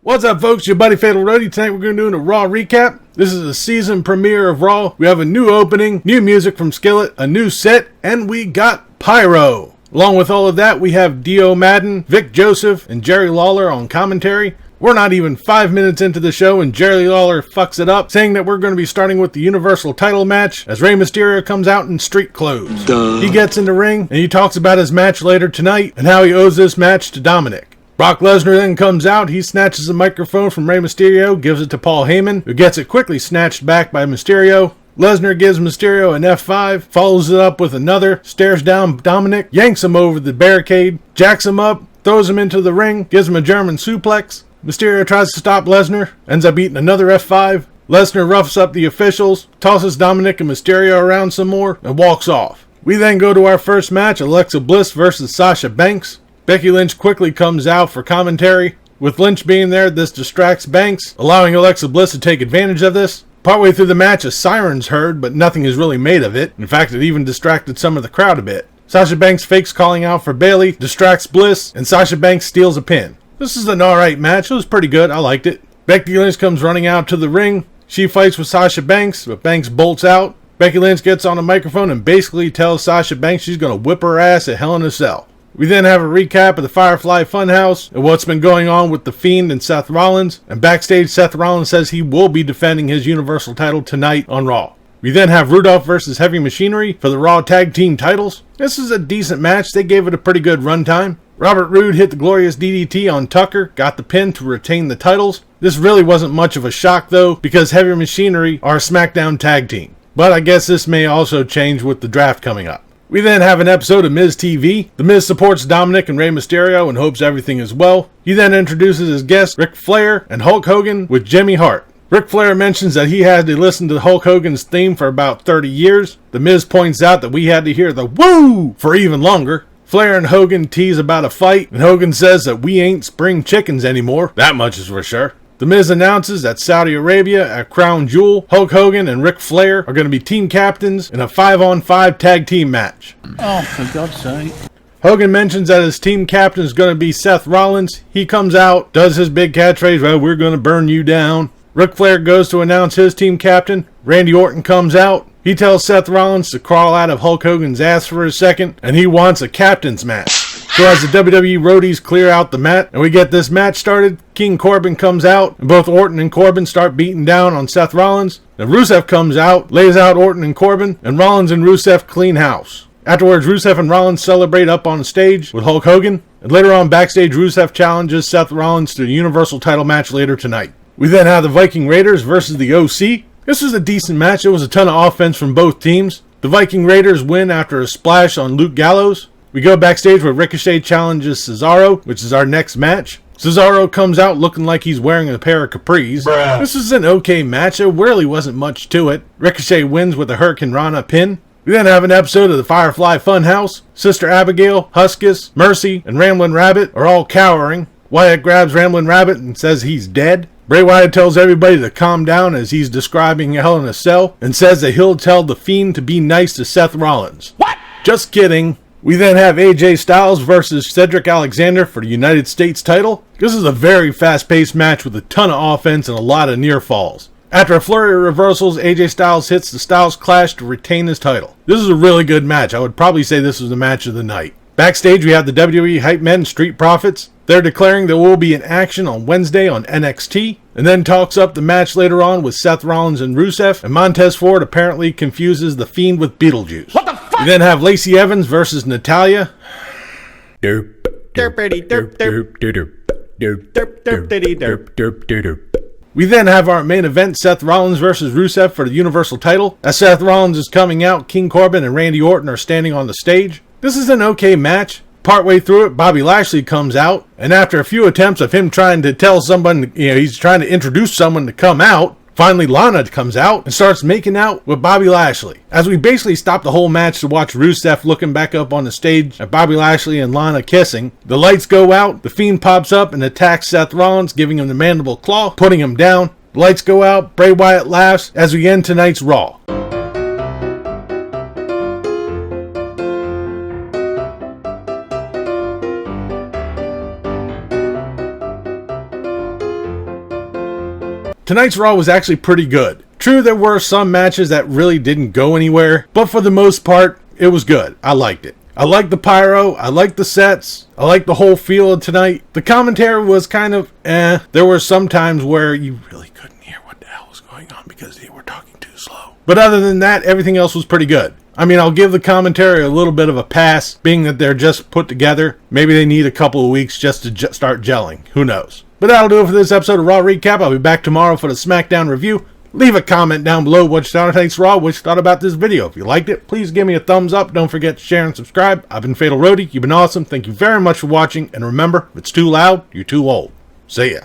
What's up, folks? Your buddy Fatalroadie. Tonight we're going to do a Raw recap. This is a season premiere of Raw. We have a new opening, new music from Skillet, a new set, and we got Pyro. Along with all of that, we have Dio Madden, Vic Joseph, and Jerry Lawler on commentary. We're not even 5 minutes into the show and Jerry Lawler fucks it up, saying that we're going to be starting with the Universal title match as Rey Mysterio comes out in street clothes. Duh. He gets in the ring and he talks about his match later tonight and how he owes this match to Dominic. Brock Lesnar then comes out, he snatches the microphone from Rey Mysterio, gives it to Paul Heyman, who gets it quickly snatched back by Mysterio. Lesnar gives Mysterio an F5, follows it up with another, stares down Dominic, yanks him over the barricade, jacks him up, throws him into the ring, gives him a German suplex. Mysterio tries to stop Lesnar, ends up eating another F5. Lesnar roughs up the officials, tosses Dominic and Mysterio around some more, and walks off. We then go to our first match, Alexa Bliss versus Sasha Banks. Becky Lynch quickly comes out for commentary. With Lynch being there, this distracts Banks, allowing Alexa Bliss to take advantage of this. Partway through the match, a siren's heard, but nothing is really made of it. In fact, it even distracted some of the crowd a bit. Sasha Banks fakes calling out for Bayley, distracts Bliss, and Sasha Banks steals a pin. This is an alright match. It was pretty good. I liked it. Becky Lynch comes running out to the ring. She fights with Sasha Banks, but Banks bolts out. Becky Lynch gets on the microphone and basically tells Sasha Banks she's going to whip her ass at Hell in a Cell. We then have a recap of the Firefly Funhouse and what's been going on with The Fiend and Seth Rollins. And backstage, Seth Rollins says he will be defending his Universal title tonight on Raw. We then have Rudolph versus Heavy Machinery for the Raw Tag Team titles. This is a decent match. They gave it a pretty good runtime. Robert Roode hit the glorious DDT on Tucker, got the pin to retain the titles. This really wasn't much of a shock though, because Heavy Machinery are a SmackDown tag team. But I guess this may also change with the draft coming up. We then have an episode of Miz TV. The Miz supports Dominic and Rey Mysterio and hopes everything is well. He then introduces his guests, Ric Flair and Hulk Hogan with Jimmy Hart. Ric Flair mentions that he had to listen to Hulk Hogan's theme for about 30 years. The Miz points out that we had to hear the woo for even longer. Flair and Hogan tease about a fight, and Hogan says that we ain't spring chickens anymore. That much is for sure. The Miz announces that Saudi Arabia at Crown Jewel, Hulk Hogan and Ric Flair are going to be team captains in a 5-on-5 tag team match. Oh, for God's sake. Hogan mentions that his team captain is going to be Seth Rollins. He comes out, does his big catchphrase, well, we're going to burn you down. Ric Flair goes to announce his team captain. Randy Orton comes out. He tells Seth Rollins to crawl out of Hulk Hogan's ass for a second, and he wants a captain's match. So as the WWE roadies clear out the mat, and we get this match started, King Corbin comes out, and both Orton and Corbin start beating down on Seth Rollins. Then Rusev comes out, lays out Orton and Corbin, and Rollins and Rusev clean house. Afterwards, Rusev and Rollins celebrate up on stage with Hulk Hogan, and later on backstage, Rusev challenges Seth Rollins to the Universal title match later tonight. We then have the Viking Raiders versus the OC. This was a decent match. It was a ton of offense from both teams. The Viking Raiders win after a splash on Luke Gallows. We go backstage where Ricochet challenges Cesaro, which is our next match. Cesaro comes out looking like he's wearing a pair of capris. Bruh. This is an okay match. There really wasn't much to it. Ricochet wins with a Hurricane Rana pin. We then have an episode of the Firefly Funhouse. Sister Abigail, Huskus, Mercy, and Ramblin' Rabbit are all cowering. Wyatt grabs Ramblin' Rabbit and says he's dead. Bray Wyatt tells everybody to calm down as he's describing Hell in a Cell and says that he'll tell The Fiend to be nice to Seth Rollins. What? Just kidding. We then have AJ Styles versus Cedric Alexander for the United States title. This is a very fast-paced match with a ton of offense and a lot of near falls. After a flurry of reversals, AJ Styles hits the Styles Clash to retain his title. This is a really good match. I would probably say this was the match of the night. Backstage, we have the WWE Hype Men Street Profits. They're declaring there will be an action on Wednesday on NXT, and then talks up the match later on with Seth Rollins and Rusev, and Montez Ford apparently confuses The Fiend with Beetlejuice. What the fuck? We then have Lacey Evans versus Natalya. We then have our main event, Seth Rollins versus Rusev for the Universal title. As Seth Rollins is coming out, King Corbin and Randy Orton are standing on the stage. This is an okay match. Partway through it, Bobby Lashley comes out, and after a few attempts of him trying to tell someone, he's trying to introduce someone to come out, finally Lana comes out and starts making out with Bobby Lashley. As we basically stop the whole match to watch Rusev looking back up on the stage at Bobby Lashley and Lana kissing, the lights go out, the Fiend pops up and attacks Seth Rollins, giving him the mandible claw, putting him down. The lights go out, Bray Wyatt laughs as we end tonight's Raw. Tonight's Raw was actually pretty good. True, there were some matches that really didn't go anywhere, but for the most part, it was good. I liked it. I liked the pyro, I liked the sets, I liked the whole feel of tonight. The commentary was kind of There were some times where you really couldn't hear what the hell was going on because they were talking too slow. But other than that, everything else was pretty good. I mean, I'll give the commentary a little bit of a pass, being that they're just put together. Maybe they need a couple of weeks just to start gelling. Who knows? But that'll do it for this episode of Raw Recap. I'll be back tomorrow for the SmackDown review. Leave a comment down below what you thought of tonight's Raw, what you thought about this video. If you liked it, please give me a thumbs up. Don't forget to share and subscribe. I've been Fatalroadie. You've been awesome. Thank you very much for watching. And remember, if it's too loud, you're too old. See ya.